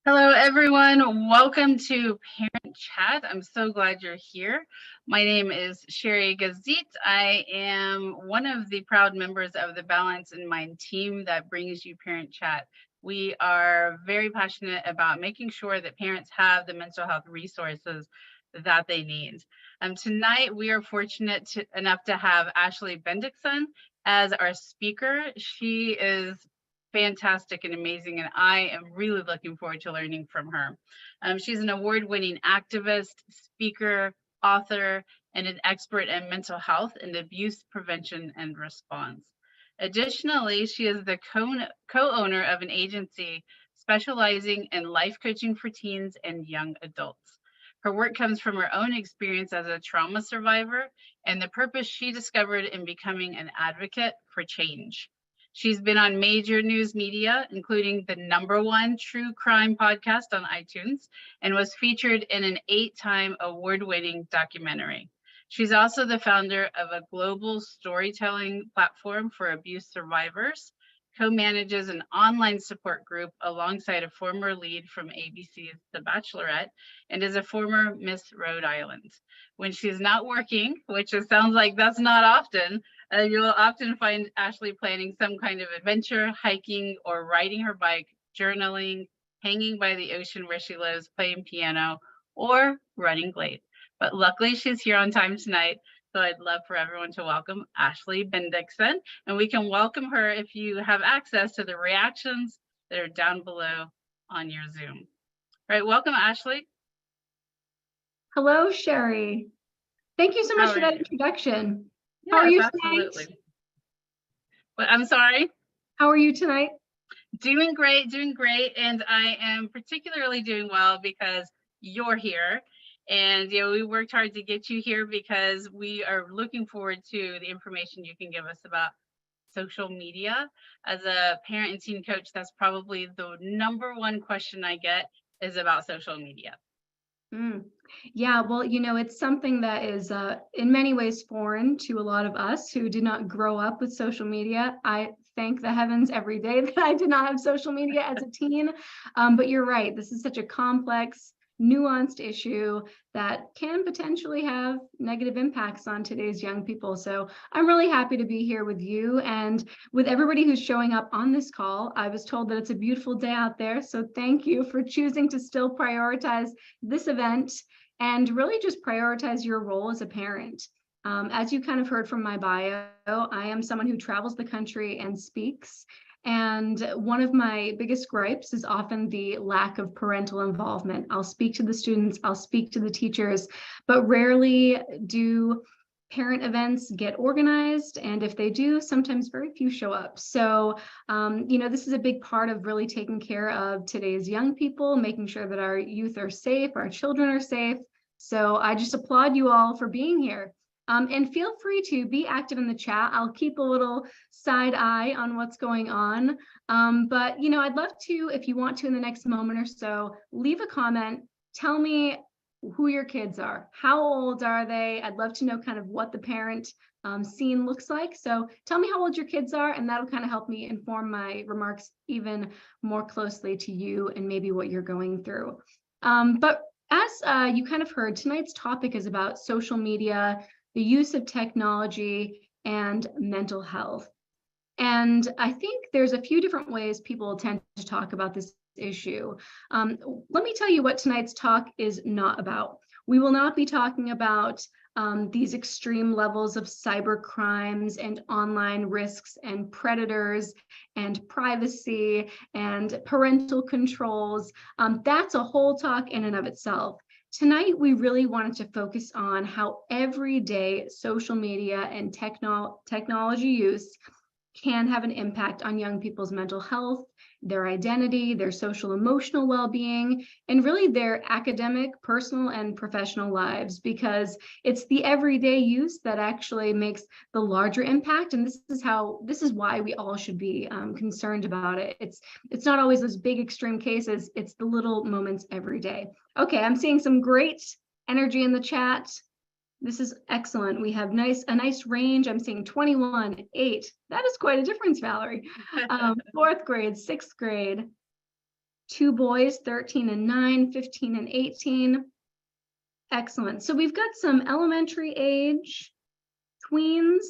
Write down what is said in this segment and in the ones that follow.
Hello, everyone. Welcome to Parent Chat. I'm so glad you're here. My name is Sherry Gazit. I am one of the proud members of the Balance in Mind team that brings you Parent Chat. We are very passionate about making sure that parents have the mental health resources that they need. Tonight, we are fortunate enough to have Ashley Bendixson as our speaker. She is fantastic and amazing, and I am really looking forward to learning from her. She's an award-winning activist, speaker, author, and an expert in mental health and abuse prevention and response. Additionally, she is the co-owner of an agency specializing in life coaching for teens and young adults. Her work comes from her own experience as a trauma survivor and the purpose she discovered in becoming an advocate for change. She's been on major news media, including the #1 true crime podcast on iTunes, and was featured in an 8-time award-winning documentary. She's also the founder of a global storytelling platform for abuse survivors, co-manages an online support group alongside a former lead from ABC's The Bachelorette, and is a former Miss Rhode Island. When she's not working, which it sounds like that's not often, you'll often find Ashley planning some kind of adventure, hiking, or riding her bike, journaling, hanging by the ocean where she lives, playing piano, or running late. But luckily, she's here on time tonight. So I'd love for everyone to welcome Ashley Bendixson, and we can welcome her if you have access to the reactions that are down below on your Zoom. All right, welcome, Ashley. Hello, Sherry. Thank you so much for that introduction. How are you tonight? Well, I'm sorry? How are you tonight? Doing great. And I am particularly doing well because you're here. And we worked hard to get you here because we are looking forward to the information you can give us about social media. As a parent and teen coach, that's probably the #1 question I get is about social media. Yeah, well, it's something that is in many ways foreign to a lot of us who did not grow up with social media. I thank the heavens every day that I did not have social media as a teen. But you're right, this is such a complex, nuanced issue that can potentially have negative impacts on today's young people. So I'm really happy to be here with you and with everybody who's showing up on this call. I was told that it's a beautiful day out there, so thank you for choosing to still prioritize this event and really just prioritize your role as a parent. As you kind of heard from my bio, I am someone who travels the country and speaks. And one of my biggest gripes is often the lack of parental involvement. I'll speak to the students, I'll speak to the teachers, but rarely do parent events get organized. And if they do, sometimes very few show up. So, this is a big part of really taking care of today's young people, making sure that our youth are safe, our children are safe. So I just applaud you all for being here. And feel free to be active in the chat. I'll keep a little side eye on what's going on. But, I'd love to, if you want to in the next moment or so, leave a comment. Tell me who your kids are. How old are they? I'd love to know kind of what the parent scene looks like. So tell me how old your kids are, and that'll kind of help me inform my remarks even more closely to you and maybe what you're going through. But as you kind of heard, tonight's topic is about social media, the use of technology, and mental health. And I think there's a few different ways people tend to talk about this issue. Let me tell you what tonight's talk is not about. We will not be talking about these extreme levels of cyber crimes and online risks and predators and privacy and parental controls. That's a whole talk in and of itself. Tonight, we really wanted to focus on how everyday social media and technology use can have an impact on young people's mental health, their identity, their social emotional well-being, and really their academic, personal, and professional lives, because it's the everyday use that actually makes the larger impact. And this is why we all should be concerned about it. It's not always those big extreme cases, it's the little moments every day. Okay, I'm seeing some great energy in the chat. This is excellent. We have a nice range. I'm seeing 21, 8. That is quite a difference, Valerie. 4th grade, 6th grade, 2 boys, 13 and 9, 15 and 18. Excellent. So we've got some elementary age, tweens,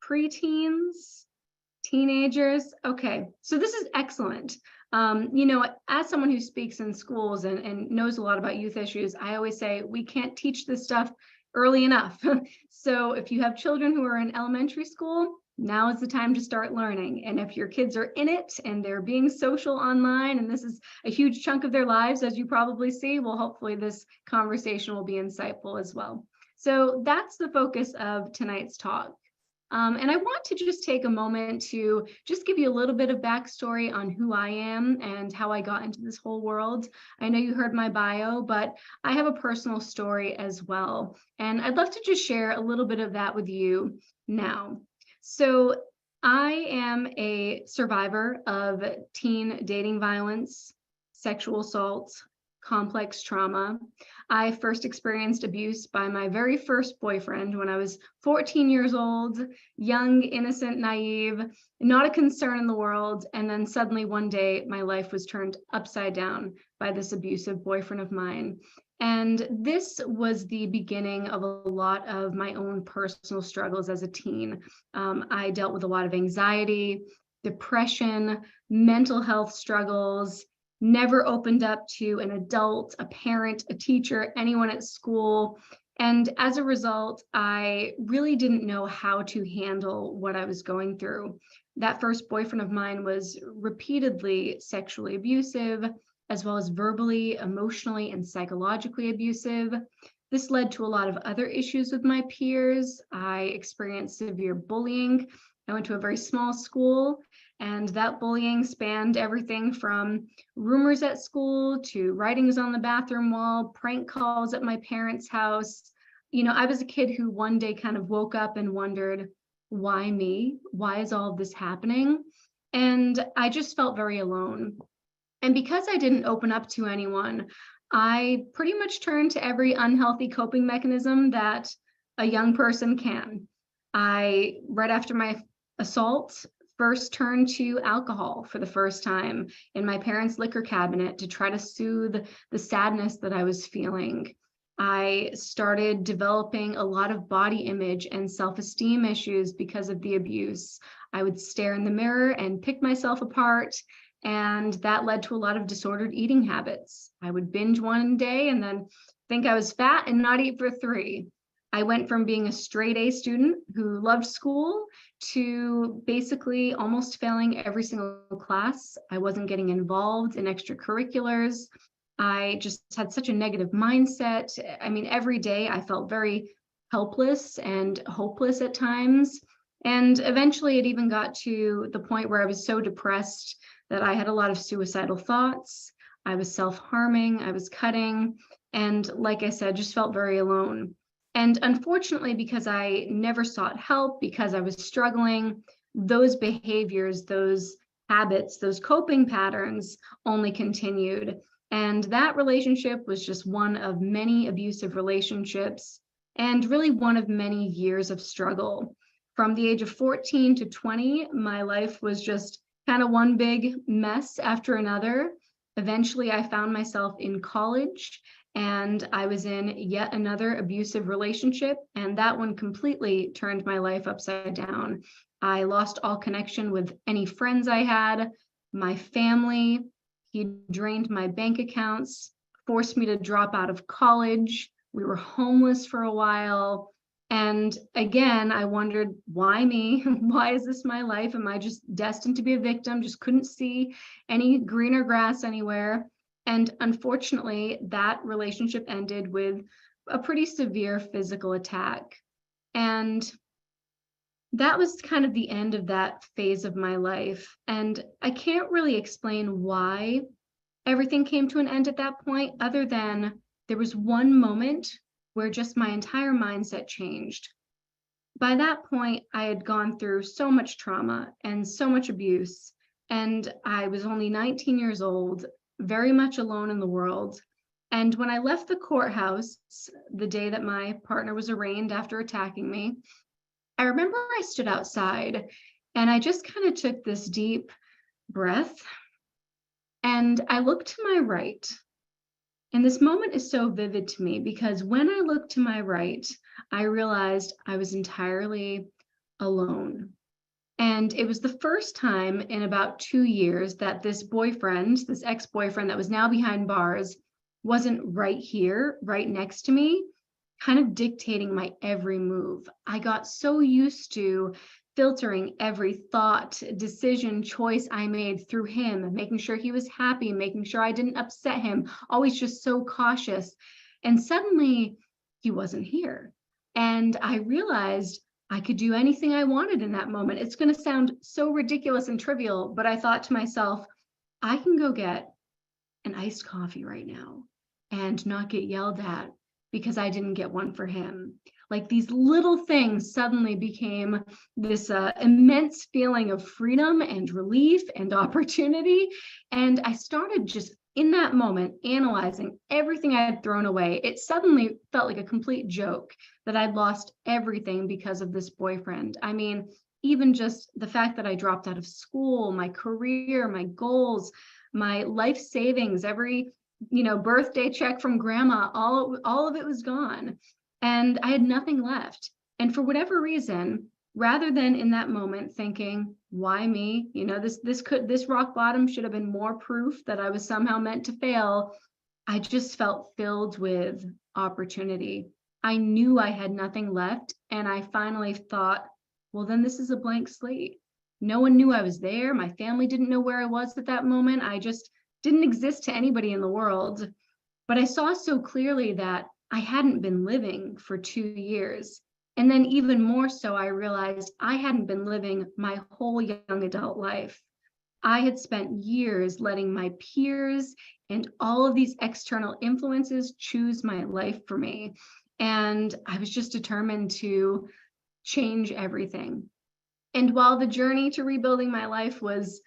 preteens, teenagers. Okay, so this is excellent. As someone who speaks in schools and knows a lot about youth issues, I always say we can't teach this stuff early enough. So if you have children who are in elementary school, now is the time to start learning. And if your kids are in it and they're being social online, and this is a huge chunk of their lives, as you probably see, well, hopefully this conversation will be insightful as well. So that's the focus of tonight's talk. And I want to just take a moment to just give you a little bit of backstory on who I am and how I got into this whole world. I know you heard my bio, but I have a personal story as well. And I'd love to just share a little bit of that with you now. So I am a survivor of teen dating violence, sexual assault, complex trauma. I first experienced abuse by my very first boyfriend when I was 14 years old, young, innocent, naive, not a concern in the world. And then suddenly one day my life was turned upside down by this abusive boyfriend of mine. And this was the beginning of a lot of my own personal struggles as a teen. I dealt with a lot of anxiety, depression, mental health struggles, never opened up to an adult, a parent, a teacher, anyone at school. And as a result, I really didn't know how to handle what I was going through. That first boyfriend of mine was repeatedly sexually abusive, as well as verbally, emotionally, and psychologically abusive. This led to a lot of other issues with my peers. I experienced severe bullying. I went to a very small school, and that bullying spanned everything from rumors at school to writings on the bathroom wall, prank calls at my parents' house. I was a kid who one day kind of woke up and wondered, why me? Why is all of this happening? And I just felt very alone. And because I didn't open up to anyone, I pretty much turned to every unhealthy coping mechanism that a young person can. Right after my assault, first turned to alcohol for the first time in my parents' liquor cabinet to try to soothe the sadness that I was feeling. I started developing a lot of body image and self-esteem issues because of the abuse. I would stare in the mirror and pick myself apart, and that led to a lot of disordered eating habits. I would binge one day and then think I was fat and not eat for 3. I went from being a straight A student who loved school to basically almost failing every single class. I wasn't getting involved in extracurriculars. I just had such a negative mindset. I mean, every day I felt very helpless and hopeless at times. And eventually it even got to the point where I was so depressed that I had a lot of suicidal thoughts. I was self-harming, I was cutting, and like I said, just felt very alone. And unfortunately, because I never sought help, because I was struggling, those behaviors, those habits, those coping patterns only continued. And that relationship was just one of many abusive relationships and really one of many years of struggle. From the age of 14 to 20, my life was just kind of one big mess after another. Eventually, I found myself in college and I was in yet another abusive relationship, and that one completely turned my life upside down. I lost all connection with any friends I had, my family. He drained my bank accounts, forced me to drop out of college. We were homeless for a while. And again, I wondered, why me? Why is this my life? Am I just destined to be a victim? Just couldn't see any greener grass anywhere. And unfortunately, that relationship ended with a pretty severe physical attack. And that was kind of the end of that phase of my life. And I can't really explain why everything came to an end at that point, other than there was one moment where just my entire mindset changed. By that point, I had gone through so much trauma and so much abuse, and I was only 19 years old, very much alone in the world. And when I left the courthouse, the day that my partner was arraigned after attacking me, I remember I stood outside and I just kind of took this deep breath. And I looked to my right. And this moment is so vivid to me because when I looked to my right, I realized I was entirely alone. And it was the first time in about 2 years that this boyfriend, this ex-boyfriend that was now behind bars, wasn't right here, right next to me, kind of dictating my every move. I got so used to filtering every thought, decision, choice I made through him, making sure he was happy, making sure I didn't upset him, always just so cautious. And suddenly he wasn't here. And I realized I could do anything I wanted in that moment. It's going to sound so ridiculous and trivial, but I thought to myself, I can go get an iced coffee right now and not get yelled at because I didn't get one for him. Like these little things suddenly became this immense feeling of freedom and relief and opportunity. And I started just in that moment analyzing everything I had thrown away. It suddenly felt like a complete joke that I'd lost everything because of this boyfriend. I mean, even just the fact that I dropped out of school, my career, my goals, my life savings, every birthday check from grandma, all of it was gone. And I had nothing left. And for whatever reason, rather than in that moment thinking, why me? This rock bottom should have been more proof that I was somehow meant to fail. I just felt filled with opportunity. I knew I had nothing left. And I finally thought, well, then this is a blank slate. No one knew I was there. My family didn't know where I was at that moment. I just didn't exist to anybody in the world. But I saw so clearly that I hadn't been living for 2 years. And then even more so, I realized I hadn't been living my whole young adult life. I had spent years letting my peers and all of these external influences choose my life for me. And I was just determined to change everything. And while the journey to rebuilding my life was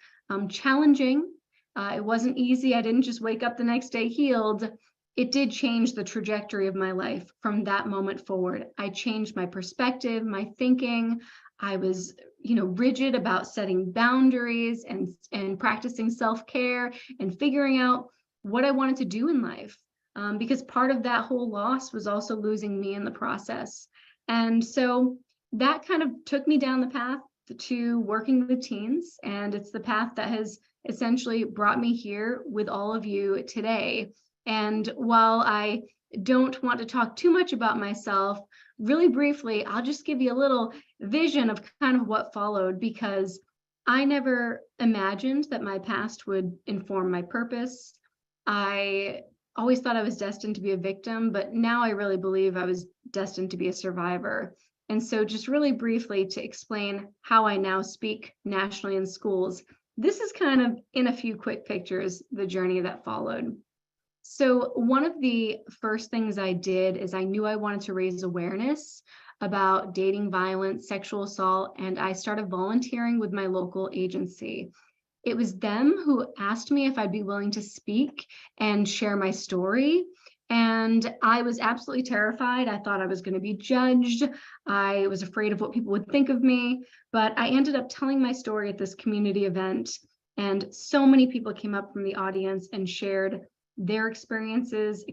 challenging, it wasn't easy. I didn't just wake up the next day healed. It did change the trajectory of my life from that moment forward. I changed my perspective, my thinking. I was, rigid about setting boundaries and practicing self-care and figuring out what I wanted to do in life. Because part of that whole loss was also losing me in the process. And so that kind of took me down the path to working with teens. And it's the path that has essentially brought me here with all of you today. And while I don't want to talk too much about myself, really briefly, I'll just give you a little vision of kind of what followed, because I never imagined that my past would inform my purpose. I always thought I was destined to be a victim, but now I really believe I was destined to be a survivor. And so just really briefly to explain how I now speak nationally in schools, this is kind of in a few quick pictures, the journey that followed. So one of the first things I did is I knew I wanted to raise awareness about dating violence, sexual assault, and I started volunteering with my local agency. It was them who asked me if I'd be willing to speak and share my story. And I was absolutely terrified. I thought I was going to be judged. I was afraid of what people would think of me. But I ended up telling my story at this community event. And so many people came up from the audience and shared their experiences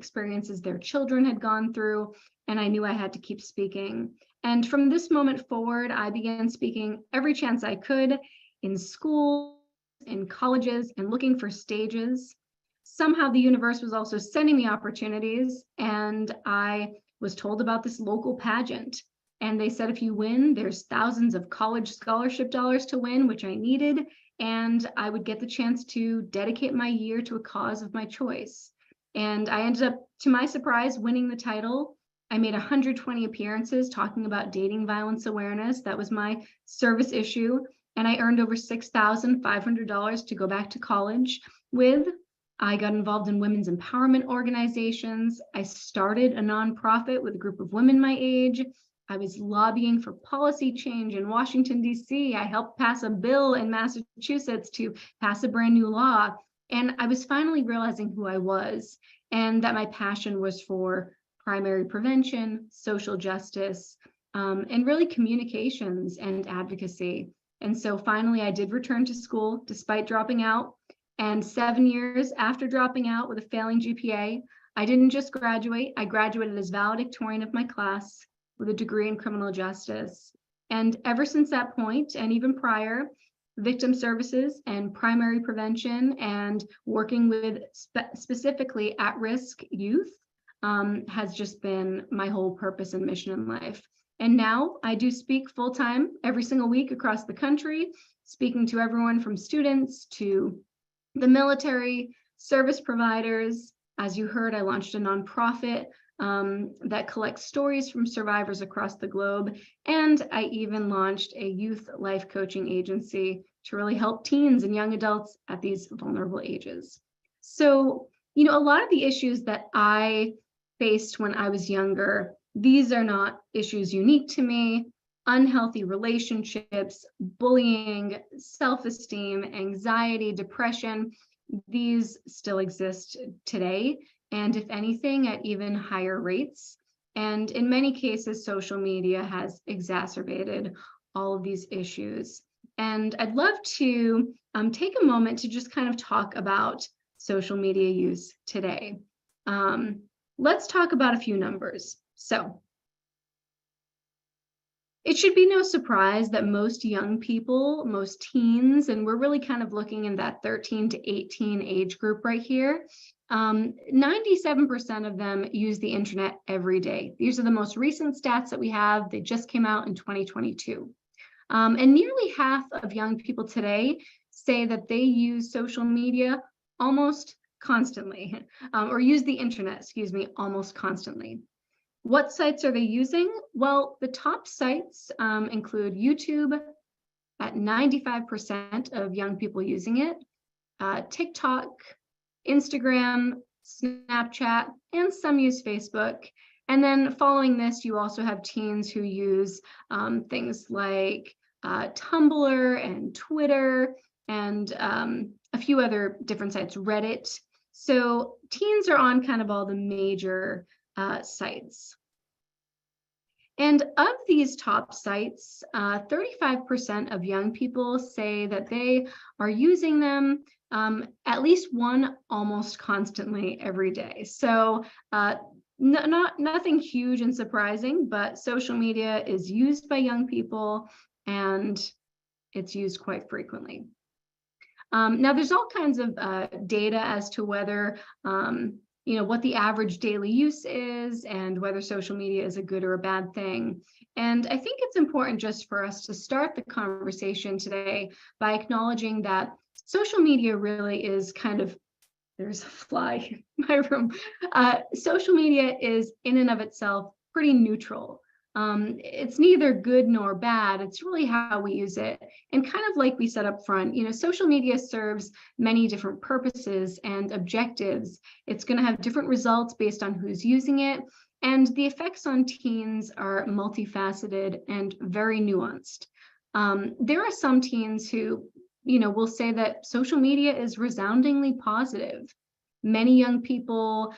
their children had gone through. And I knew I had to keep speaking. And from this moment forward, I began speaking every chance I could in school, in colleges, and looking for stages. Somehow the universe was also sending me opportunities, and I was told about this local pageant. And they said, if you win, there's thousands of college scholarship dollars to win, which I needed. And I would get the chance to dedicate my year to a cause of my choice. And I ended up, to my surprise, winning the title. I made 120 appearances talking about dating violence awareness. That was my service issue. And I earned over $6,500 to go back to college with. I got involved in women's empowerment organizations. I started a nonprofit with a group of women my age. I was lobbying for policy change in Washington, D.C. I helped pass a bill in Massachusetts to pass a brand new law. And I was finally realizing who I was and that my passion was for primary prevention, social justice, and really communications and advocacy. And so finally, I did return to school despite dropping out. And 7 years after dropping out with a failing GPA, I didn't just graduate, I graduated as valedictorian of my class with a degree in criminal justice. And ever since that point, and even prior, victim services and primary prevention and working with specifically at-risk youth has just been my whole purpose and mission in life. And now I do speak full-time every single week across the country, speaking to everyone from students to the military, service providers. As you heard, I launched a nonprofit that collects stories from survivors across the globe. And I even launched a youth life coaching agency to really help teens and young adults at these vulnerable ages. So, a lot of the issues that I faced when I was younger, these are not issues unique to me. Unhealthy relationships, bullying, self-esteem, anxiety, depression, these still exist today, and if anything, at even higher rates. And in many cases, social media has exacerbated all of these issues. And I'd love to take a moment to just kind of talk about social media use today. Let's talk about a few numbers. So, it should be no surprise that most young people, most teens, and we're really kind of looking in that 13 to 18 age group right here, 97% of them use the internet every day. These are the most recent stats that we have. They just came out in 2022. And nearly half of young people today say that they use social media almost constantly, or use the internet, almost constantly. What sites are they using? Well, the top sites include YouTube at 95% of young people using it, TikTok, Instagram, Snapchat, and some use Facebook. And then following this, you also have teens who use things like Tumblr and Twitter and a few other different sites, Reddit. So teens are on kind of all the major sites. And of these top sites, 35% of young people say that they are using them at least one almost constantly every day. So nothing huge and surprising, but social media is used by young people and it's used quite frequently. Now, there's all kinds of data as to whether what the average daily use is and whether social media is a good or a bad thing. And I think it's important just for us to start the conversation today by acknowledging that social media really is kind of, there's a fly in my room. Social media is in and of itself pretty neutral. It's neither good nor bad. It's really how we use it. And kind of like we said up front, social media serves many different purposes and objectives. It's going to have different results based on who's using it. And the effects on teens are multifaceted and very nuanced. There are some teens who, will say that social media is resoundingly positive. Many young people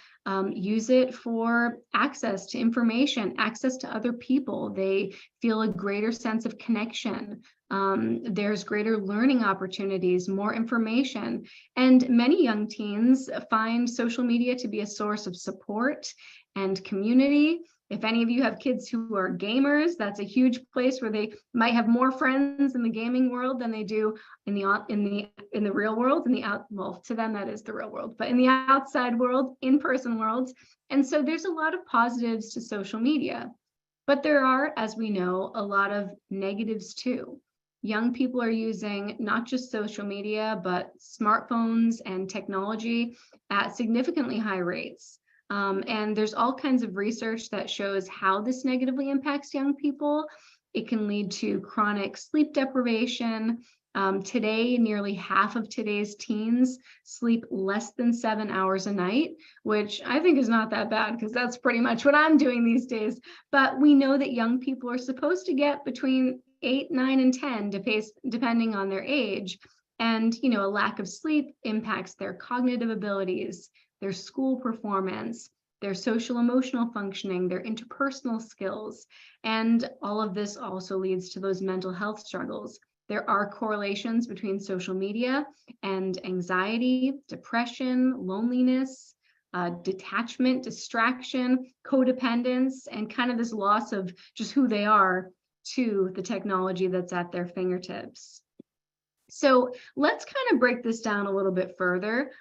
use it for access to information, access to other people. They feel a greater sense of connection. There's greater learning opportunities, more information. And many young teens find social media to be a source of support and community. If any of you have kids who are gamers, that's a huge place where they might have more friends in the gaming world than they do in the real world. Well, to them that is the real world, but in the outside world, in-person worlds. And so there's a lot of positives to social media, but there are, as we know, a lot of negatives too. Young people are using not just social media, but smartphones and technology at significantly high rates. And there's all kinds of research that shows how this negatively impacts young people. It can lead to chronic sleep deprivation. Today, nearly half of today's teens sleep less than 7 hours a night, which I think is not that bad because that's pretty much what I'm doing these days. But we know that young people are supposed to get between 8, 9, and 10, depending on their age. And, a lack of sleep impacts their cognitive abilities, their school performance, their social emotional functioning, their interpersonal skills. And all of this also leads to those mental health struggles. There are correlations between social media and anxiety, depression, loneliness, detachment, distraction, codependence, and kind of this loss of just who they are to the technology that's at their fingertips. So let's kind of break this down a little bit further,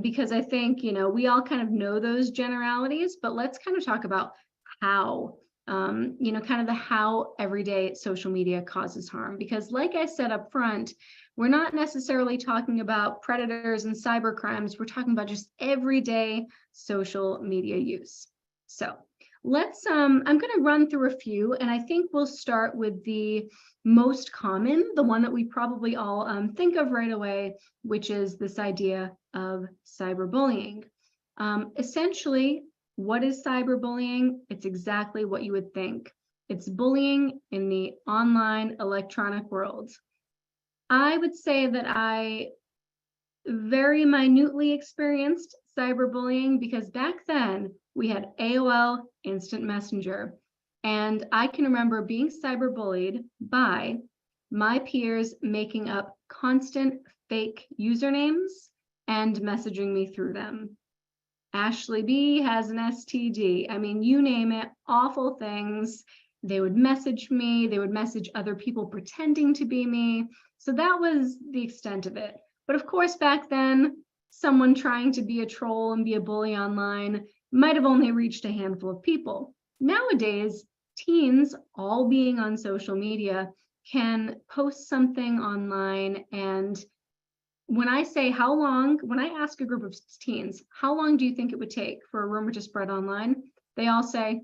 because I think, we all kind of know those generalities, but let's kind of talk about how, kind of the how everyday social media causes harm. Because like I said up front, we're not necessarily talking about predators and cyber crimes. We're talking about just everyday social media use. So I'm going to run through a few, and I think we'll start with the most common, the one that we probably all think of right away, which is this idea of cyberbullying. Essentially, what is cyberbullying? It's exactly what you would think. It's bullying in the online electronic world. I would say that I very minutely experienced cyberbullying because back then we had AOL Instant Messenger. And I can remember being cyberbullied by my peers making up constant fake usernames and messaging me through them. Ashley B has an STD. I mean, you name it, awful things. They would message me, they would message other people pretending to be me. So that was the extent of it. But of course, back then, someone trying to be a troll and be a bully online might have only reached a handful of people. Nowadays, teens, all being on social media, can post something online. And when I say when I ask a group of teens, how long do you think it would take for a rumor to spread online? They all say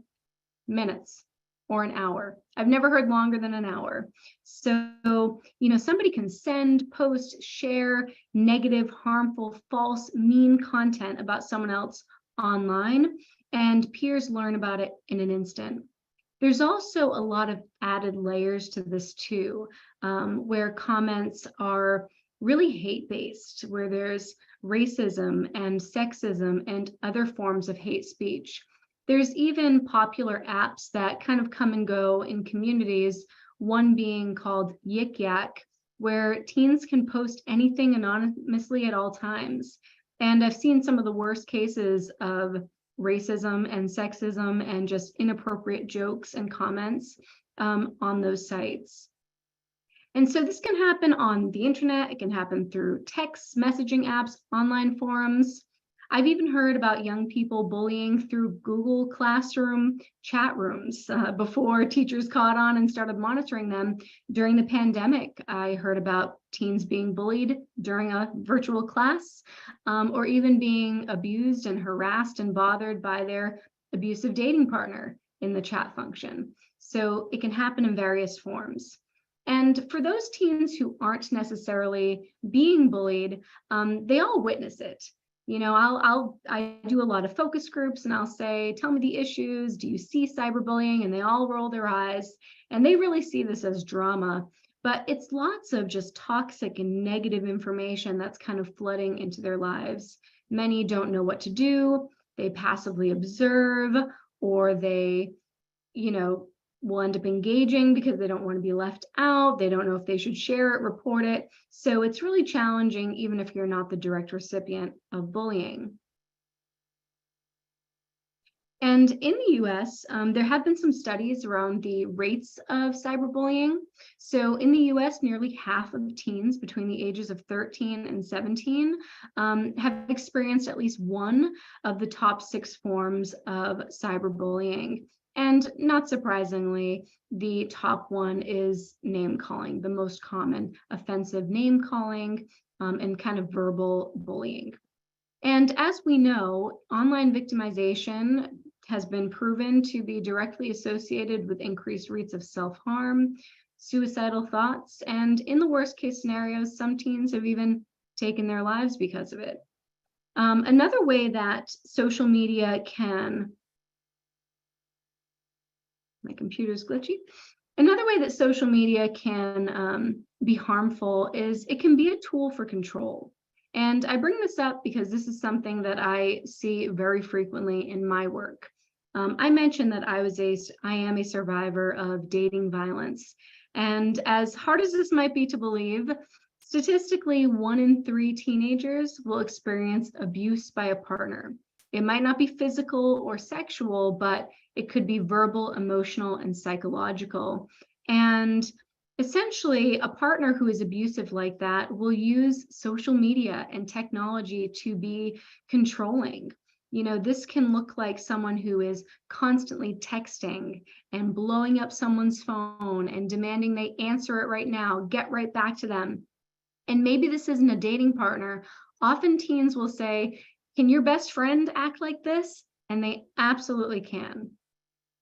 minutes or an hour. I've never heard longer than an hour. So, somebody can send, post, share negative, harmful, false, mean content about someone else online, and peers learn about it in an instant. There's also a lot of added layers to this too, where comments are really hate-based, where there's racism and sexism and other forms of hate speech. There's even popular apps that kind of come and go in communities, one being called Yik Yak, where teens can post anything anonymously at all times. And I've seen some of the worst cases of racism and sexism and just inappropriate jokes and comments on those sites. And so this can happen on the internet. It can happen through text messaging apps, online forums. I've even heard about young people bullying through Google Classroom chat rooms before teachers caught on and started monitoring them. During the pandemic, I heard about teens being bullied during a virtual class, or even being abused and harassed and bothered by their abusive dating partner in the chat function. So it can happen in various forms. And for those teens who aren't necessarily being bullied, they all witness it. I do a lot of focus groups and I'll say, tell me the issues. Do you see cyberbullying? And they all roll their eyes and they really see this as drama, but it's lots of just toxic and negative information that's kind of flooding into their lives. Many don't know what to do. They passively observe, or they, will end up engaging because they don't want to be left out. They don't know if they should share it, report it. So it's really challenging, even if you're not the direct recipient of bullying. And in the US, there have been some studies around the rates of cyberbullying. So in the US, nearly half of teens between the ages of 13 and 17 have experienced at least one of the top 6 forms of cyberbullying. And not surprisingly, the top one is name calling, the most common offensive name calling and kind of verbal bullying. And as we know, online victimization has been proven to be directly associated with increased rates of self-harm, suicidal thoughts, and in the worst case scenarios, some teens have even taken their lives because of it. Another way that social media can my computer's glitchy. Another way that social media can be harmful is it can be a tool for control. And I bring this up because this is something that I see very frequently in my work. I mentioned that I am a survivor of dating violence. And as hard as this might be to believe, statistically, 1 in 3 teenagers will experience abuse by a partner. It might not be physical or sexual, but it could be verbal, emotional, and psychological. And essentially, a partner who is abusive like that will use social media and technology to be controlling. This can look like someone who is constantly texting and blowing up someone's phone and demanding they answer it right now, get right back to them. And maybe this isn't a dating partner. Often teens will say, "Can your best friend act like this?" And they absolutely can.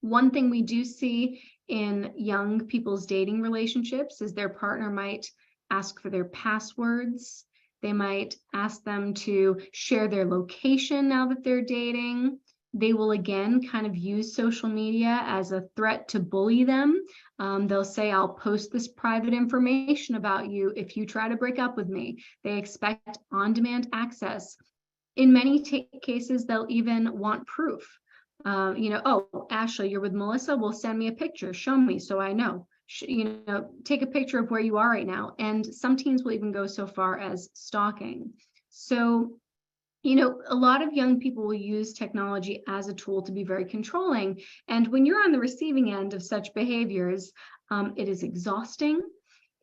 One thing we do see in young people's dating relationships is their partner might ask for their passwords. They might ask them to share their location now that they're dating. They will again kind of use social media as a threat to bully them. They'll say, "I'll post this private information about you if you try to break up with me." They expect on-demand access. In many cases, they'll even want proof. "Oh, Ashley, you're with Melissa? Well, send me a picture, show me so I know. Take a picture of where you are right now." And some teens will even go so far as stalking. So, a lot of young people will use technology as a tool to be very controlling. And when you're on the receiving end of such behaviors, it is exhausting.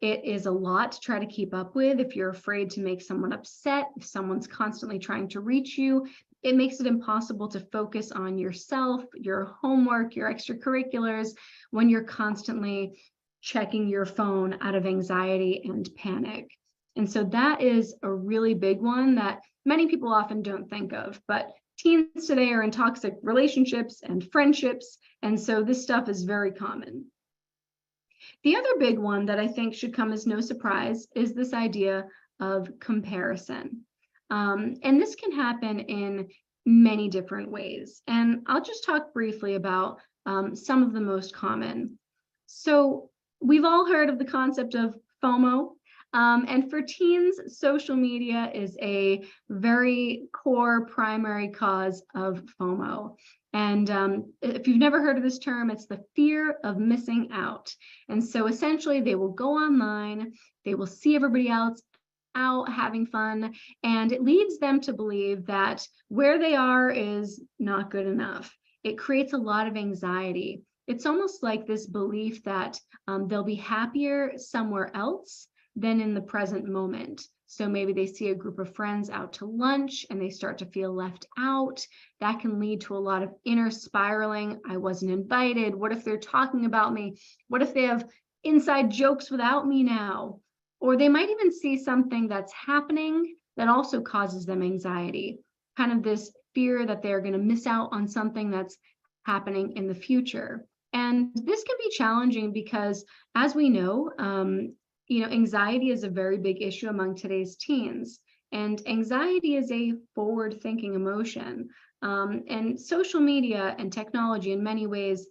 It is a lot to try to keep up with. If you're afraid to make someone upset, if someone's constantly trying to reach you, it makes it impossible to focus on yourself, your homework, your extracurriculars, when you're constantly checking your phone out of anxiety and panic. And so that is a really big one that many people often don't think of. But teens today are in toxic relationships and friendships, and so this stuff is very common. The other big one that I think should come as no surprise is this idea of comparison. And this can happen in many different ways. And I'll just talk briefly about some of the most common. So we've all heard of the concept of FOMO. And for teens, social media is a very core primary cause of FOMO. And if you've never heard of this term, it's the fear of missing out. And so essentially, they will go online, they will see everybody else out having fun, and it leads them to believe that where they are is not good enough. It creates a lot of anxiety. It's almost like this belief that they'll be happier somewhere else than in the present moment. So maybe they see a group of friends out to lunch and they start to feel left out. That can lead to a lot of inner spiraling. "I wasn't invited. What if they're talking about me? What if they have inside jokes without me now?" Or they might even see something that's happening that also causes them anxiety, kind of this fear that they're going to miss out on something that's happening in the future. And this can be challenging because, as we know, anxiety is a very big issue among today's teens. And anxiety is a forward-thinking emotion. And social media and technology in many ways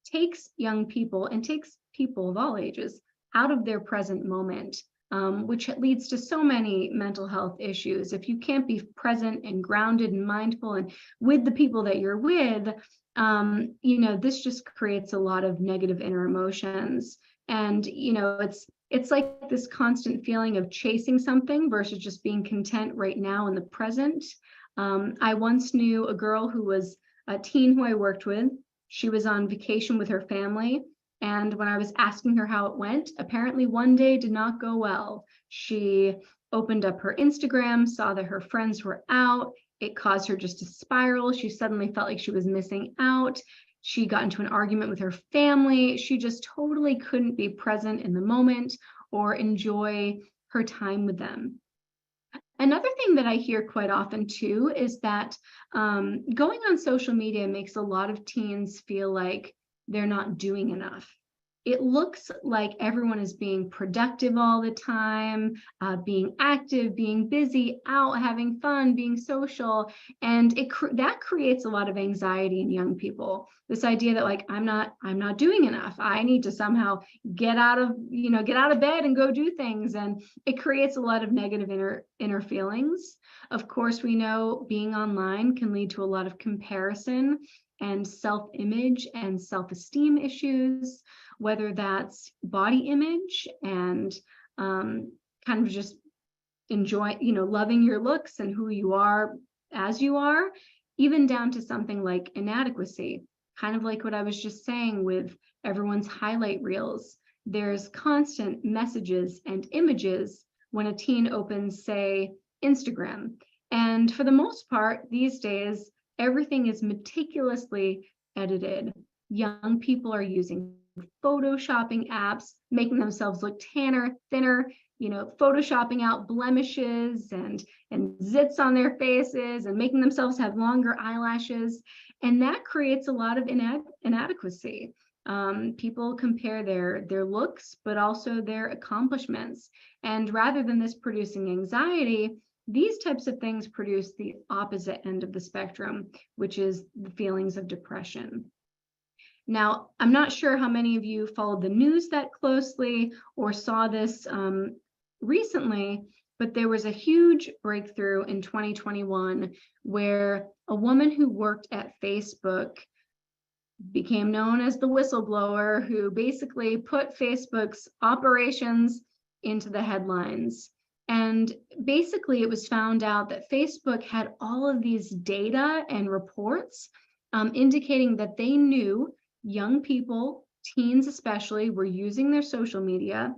takes young people and takes people of all ages out of their present moment, which leads to so many mental health issues. If you can't be present and grounded and mindful and with the people that you're with, this just creates a lot of negative inner emotions. And, it's like this constant feeling of chasing something versus just being content right now in the present. I once knew a girl who was a teen who I worked with. She was on vacation with her family. And when I was asking her how it went, apparently one day did not go well. She opened up her Instagram, saw that her friends were out. It caused her just to spiral. She suddenly felt like she was missing out. She got into an argument with her family. She just totally couldn't be present in the moment or enjoy her time with them. Another thing that I hear quite often too is that going on social media makes a lot of teens feel like they're not doing enough. It looks like everyone is being productive all the time, being active, being busy, out having fun, being social, and that creates a lot of anxiety in young people. This idea that like I'm not doing enough. I need to somehow get out of bed and go do things, and it creates a lot of negative inner feelings. Of course, we know being online can lead to a lot of comparison. and self-image and self-esteem issues, whether that's body image and kind of just enjoy, loving your looks and who you are as you are, even down to something like inadequacy, kind of like what I was just saying with everyone's highlight reels. There's constant messages and images when a teen opens, say, Instagram. And for the most part, these days, everything is meticulously edited. Young people are using photoshopping apps, making themselves look tanner, thinner, photoshopping out blemishes and zits on their faces and making themselves have longer eyelashes. And that creates a lot of inadequacy. People compare their looks, but also their accomplishments. And rather than this producing anxiety, these types of things produce the opposite end of the spectrum, which is the feelings of depression. Now, I'm not sure how many of you followed the news that closely or saw this recently, but there was a huge breakthrough in 2021 where a woman who worked at Facebook became known as the whistleblower, who basically put Facebook's operations into the headlines. And basically, it was found out that Facebook had all of these data and reports indicating that they knew young people, teens especially, were using their social media,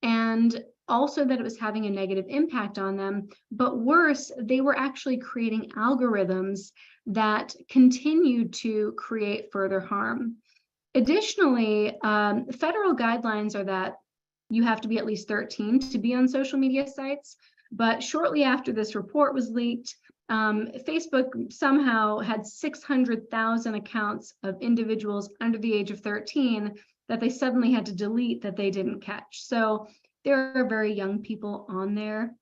and also that it was having a negative impact on them. But worse, they were actually creating algorithms that continued to create further harm. Additionally, federal guidelines are that you have to be at least 13 to be on social media sites. But shortly after this report was leaked, Facebook somehow had 600,000 accounts of individuals under the age of 13 that they suddenly had to delete that they didn't catch. So there are very young people on there.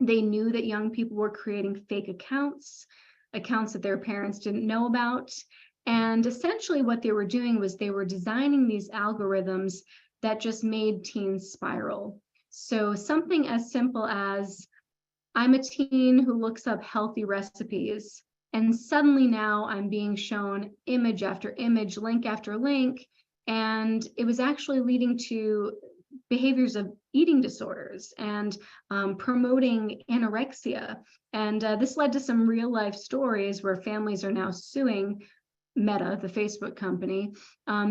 They knew that young people were creating fake accounts that their parents didn't know about. And essentially what they were doing was they were designing these algorithms that just made teens spiral. So something as simple as, I'm a teen who looks up healthy recipes, and suddenly now I'm being shown image after image, link after link, and it was actually leading to behaviors of eating disorders and promoting anorexia. And this led to some real life stories where families are now suing Meta, the Facebook company,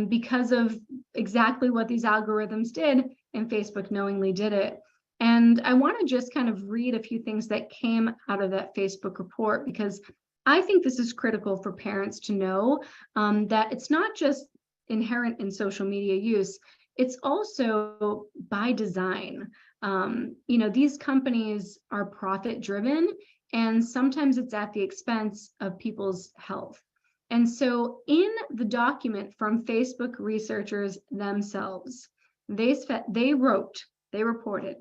because of exactly what these algorithms did, and Facebook knowingly did it. And I want to just kind of read a few things that came out of that Facebook report, because I think this is critical for parents to know, that it's not just inherent in social media use, it's also by design. These companies are profit driven, and sometimes it's at the expense of people's health. And so in the document from Facebook researchers themselves, they reported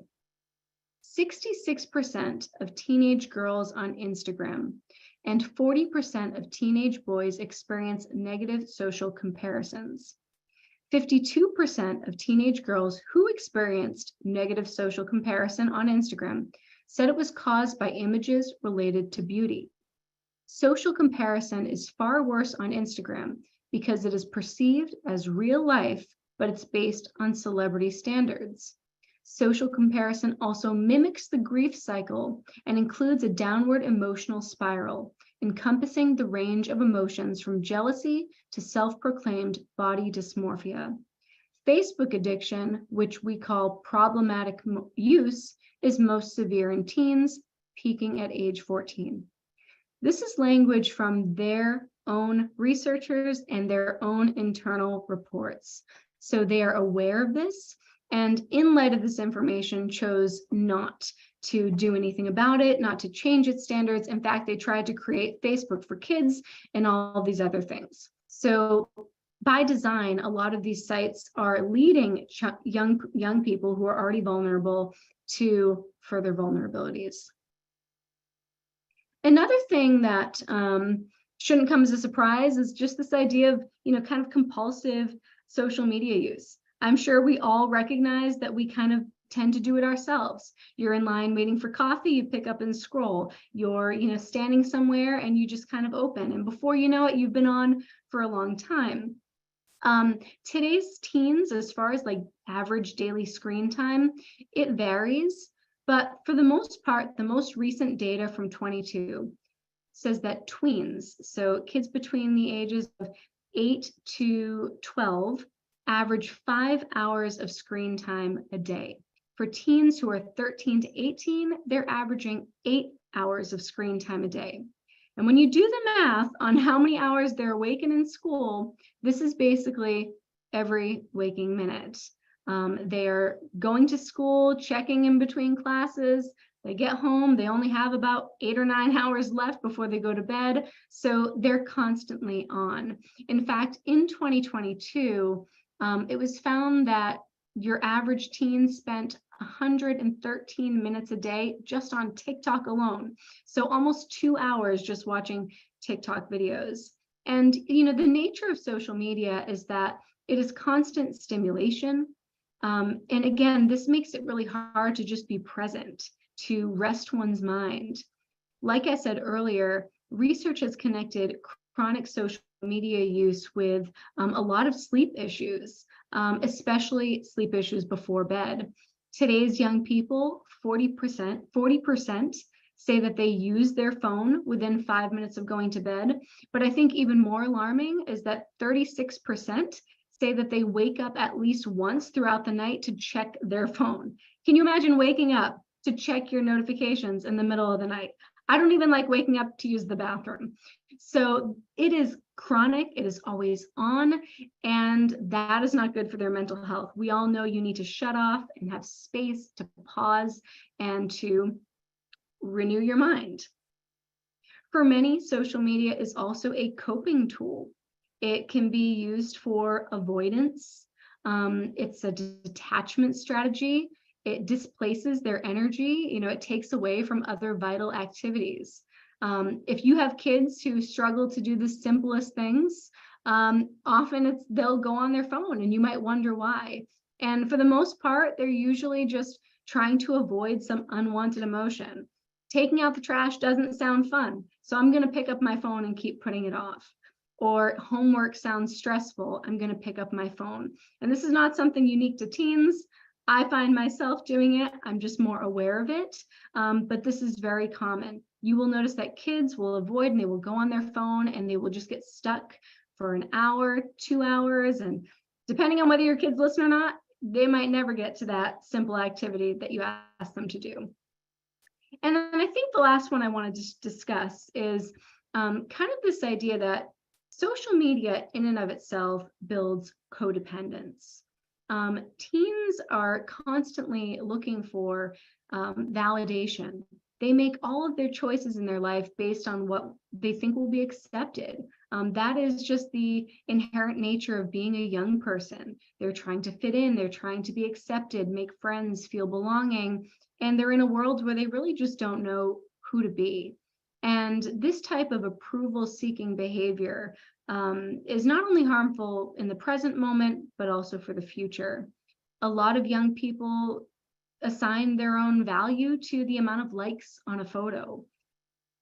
66% of teenage girls on Instagram and 40% of teenage boys experience negative social comparisons. 52% of teenage girls who experienced negative social comparison on Instagram said it was caused by images related to beauty. Social comparison is far worse on Instagram because it is perceived as real life, but it's based on celebrity standards. Social comparison also mimics the grief cycle and includes a downward emotional spiral, encompassing the range of emotions from jealousy to self-proclaimed body dysmorphia. Facebook addiction, which we call problematic use, is most severe in teens, peaking at age 14. This is language from their own researchers and their own internal reports. So they are aware of this, and in light of this information, chose not to do anything about it, not to change its standards. In fact, they tried to create Facebook for Kids and all these other things. So by design, a lot of these sites are leading young people who are already vulnerable to further vulnerabilities. Another thing that shouldn't come as a surprise is just this idea of, kind of compulsive social media use. I'm sure we all recognize that we kind of tend to do it ourselves. You're in line waiting for coffee, you pick up and scroll. You're, standing somewhere and you just kind of open. And before you know it, you've been on for a long time. Today's teens, as far as like average daily screen time, it varies. But for the most part, the most recent data from 22 says that tweens, so kids between the ages of 8 to 12, average 5 hours of screen time a day. For teens who are 13 to 18, they're averaging 8 hours of screen time a day. And when you do the math on how many hours they're awake and in school, this is basically every waking minute. They're going to school, checking in between classes. They get home, they only have about 8 or 9 hours left before they go to bed. So they're constantly on. In fact, in 2022, it was found that your average teen spent 113 minutes a day just on TikTok alone. So almost 2 hours just watching TikTok videos. And, the nature of social media is that it is constant stimulation. And again, this makes it really hard to just be present, to rest one's mind. Like I said earlier, research has connected chronic social media use with a lot of sleep issues, especially sleep issues before bed. Today's young people, 40% say that they use their phone within 5 minutes of going to bed. But I think even more alarming is that 36% say that they wake up at least once throughout the night to check their phone. Can you imagine waking up to check your notifications in the middle of the night? I don't even like waking up to use the bathroom. So it is chronic, it is always on, and that is not good for their mental health. We all know you need to shut off and have space to pause and to renew your mind. For many, social media is also a coping tool. It can be used for avoidance. It's a detachment strategy. It displaces their energy. It takes away from other vital activities. If you have kids who struggle to do the simplest things, often they'll go on their phone and you might wonder why. And for the most part, they're usually just trying to avoid some unwanted emotion. Taking out the trash doesn't sound fun, so I'm going to pick up my phone and keep putting it off. Or homework sounds stressful, I'm going to pick up my phone. And this is not something unique to teens. I find myself doing it. I'm just more aware of it. But this is very common. You will notice that kids will avoid and they will go on their phone and they will just get stuck for an hour, 2 hours. And depending on whether your kids listen or not, they might never get to that simple activity that you ask them to do. And then I think the last one I want to just discuss is kind of this idea that social media in and of itself builds codependence. Teens are constantly looking for validation. They make all of their choices in their life based on what they think will be accepted. That is just the inherent nature of being a young person. They're trying to fit in, they're trying to be accepted, make friends, feel belonging, and they're in a world where they really just don't know who to be. And this type of approval-seeking behavior is not only harmful in the present moment, but also for the future. A lot of young people assign their own value to the amount of likes on a photo.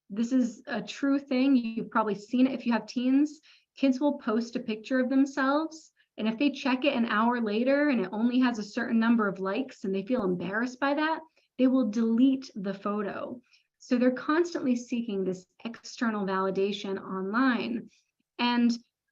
This is a true thing. You've probably seen it if you have teens. Kids will post a picture of themselves, and if they check it an hour later and it only has a certain number of likes and they feel embarrassed by that, they will delete the photo. So they're constantly seeking this external validation online. And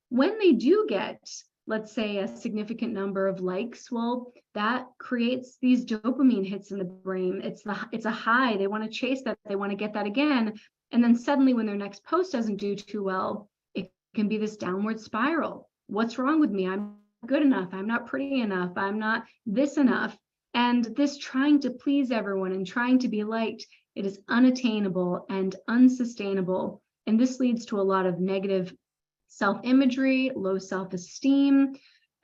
when they do get, let's say, a significant number of likes, well, that creates these dopamine hits in the brain. It's a high. They want to chase that. They want to get that again. And then suddenly when their next post doesn't do too well, it can be this downward spiral. What's wrong with me? I'm not good enough. I'm not pretty enough. I'm not this enough. And this trying to please everyone and trying to be liked, it is unattainable and unsustainable. And this leads to a lot of negative self-imagery, low self-esteem.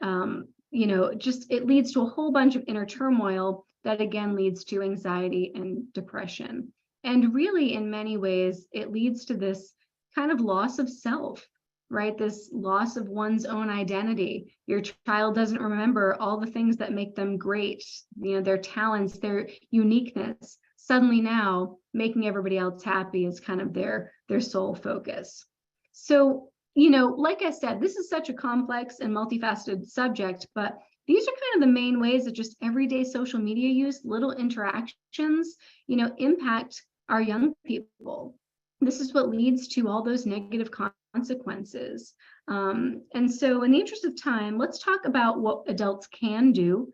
It leads to a whole bunch of inner turmoil that again leads to anxiety and depression. And really, in many ways, it leads to this kind of loss of self. right? This loss of one's own identity. Your child doesn't remember all the things that make them great, their talents, their uniqueness. Suddenly now, making everybody else happy is kind of their sole focus. So, like I said, this is such a complex and multifaceted subject, but these are kind of the main ways that just everyday social media use, little interactions, impact our young people. This is what leads to all those negative consequences. And so in the interest of time, let's talk about what adults can do,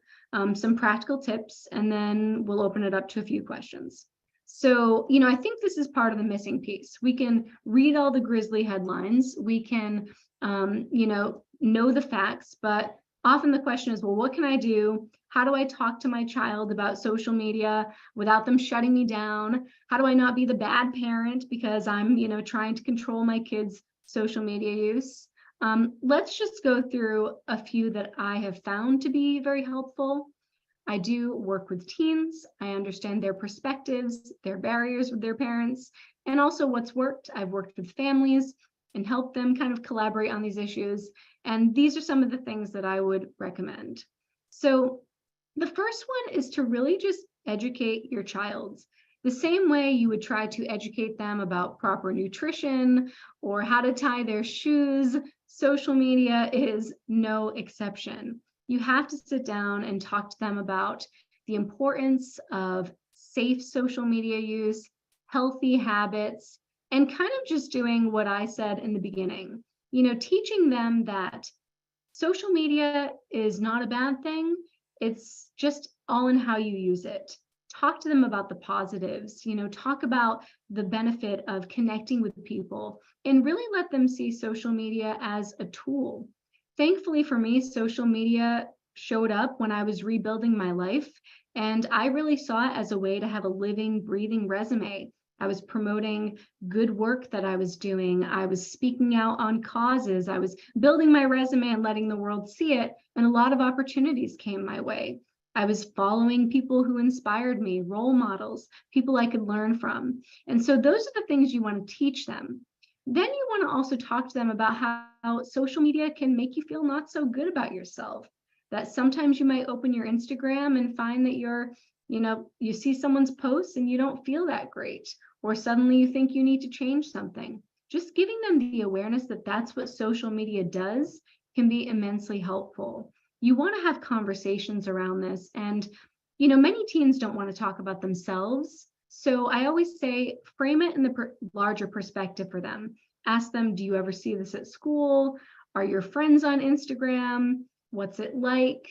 some practical tips, and then we'll open it up to a few questions. So, I think this is part of the missing piece. We can read all the grisly headlines. We can, know the facts, but often the question is, well, what can I do? How do I talk to my child about social media without them shutting me down? How do I not be the bad parent because I'm, trying to control my kids' social media use? Let's just go through a few that I have found to be very helpful. I do work with teens. I understand their perspectives, their barriers with their parents, and also what's worked. I've worked with families and helped them kind of collaborate on these issues. And these are some of the things that I would recommend. So the first one is to really just educate your child. The same way you would try to educate them about proper nutrition or how to tie their shoes, social media is no exception. You have to sit down and talk to them about the importance of safe social media use, healthy habits, and kind of just doing what I said in the beginning, teaching them that social media is not a bad thing. It's just all in how you use it. Talk to them about the positives, talk about the benefit of connecting with people, and really let them see social media as a tool. Thankfully for me, social media showed up when I was rebuilding my life, and I really saw it as a way to have a living, breathing resume. I was promoting good work that I was doing. I was speaking out on causes. I was building my resume and letting the world see it, and a lot of opportunities came my way. I was following people who inspired me, role models, people I could learn from. And so those are the things you want to teach them. Then you want to also talk to them about how social media can make you feel not so good about yourself. That sometimes you might open your Instagram and find that you see someone's post and you don't feel that great, or suddenly you think you need to change something. Just giving them the awareness that that's what social media does can be immensely helpful. You want to have conversations around this, and many teens don't want to talk about themselves. So I always say, frame it in the larger perspective for them. Ask them, do you ever see this at school? Are your friends on Instagram? What's it like?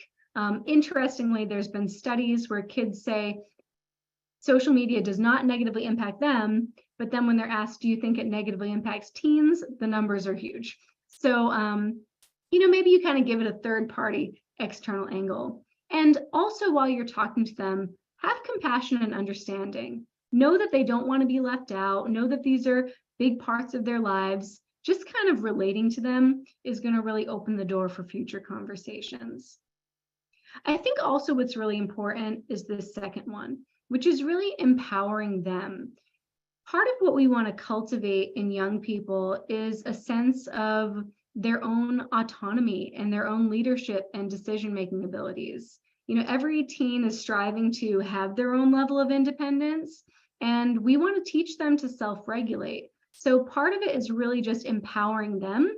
Interestingly, there's been studies where kids say social media does not negatively impact them, but then when they're asked, do you think it negatively impacts teens? The numbers are huge. So, maybe you kind of give it a third-party external angle. And also, while you're talking to them, have compassion and understanding. Know that they don't want to be left out. Know that these are big parts of their lives. Just kind of relating to them is going to really open the door for future conversations. I think also what's really important is the second one, which is really empowering them. Part of what we want to cultivate in young people is a sense of their own autonomy and their own leadership and decision-making abilities. Every teen is striving to have their own level of independence, and we want to teach them to self-regulate. So part of it is really just empowering them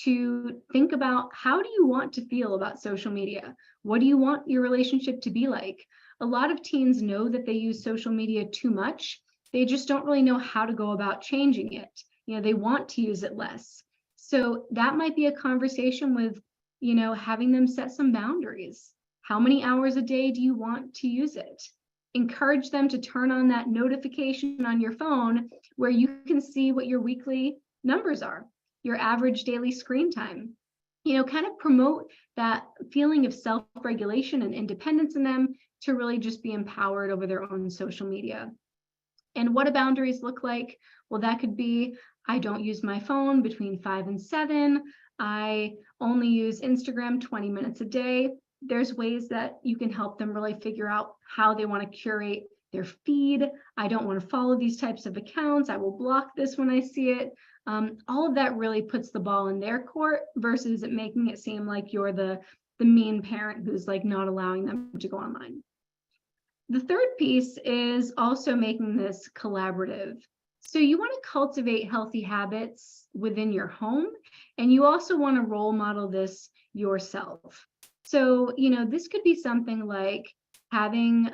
to think about, how do you want to feel about social media? What do you want your relationship to be like? A lot of teens know that they use social media too much. They just don't really know how to go about changing it. They want to use it less. So that might be a conversation with, having them set some boundaries. How many hours a day do you want to use it? Encourage them to turn on that notification on your phone where you can see what your weekly numbers are, your average daily screen time. Kind of promote that feeling of self-regulation and independence in them to really just be empowered over their own social media. And what do boundaries look like? Well, that could be, I don't use my phone between 5 and 7. I only use Instagram 20 minutes a day. There's ways that you can help them really figure out how they want to curate their feed. I don't want to follow these types of accounts. I will block this when I see it. all of that really puts the ball in their court versus it making it seem like you're the mean parent who's like not allowing them to go online. The third piece is also making this collaborative. So you want to cultivate healthy habits within your home, and you also want to role model this yourself. So, this could be something like having,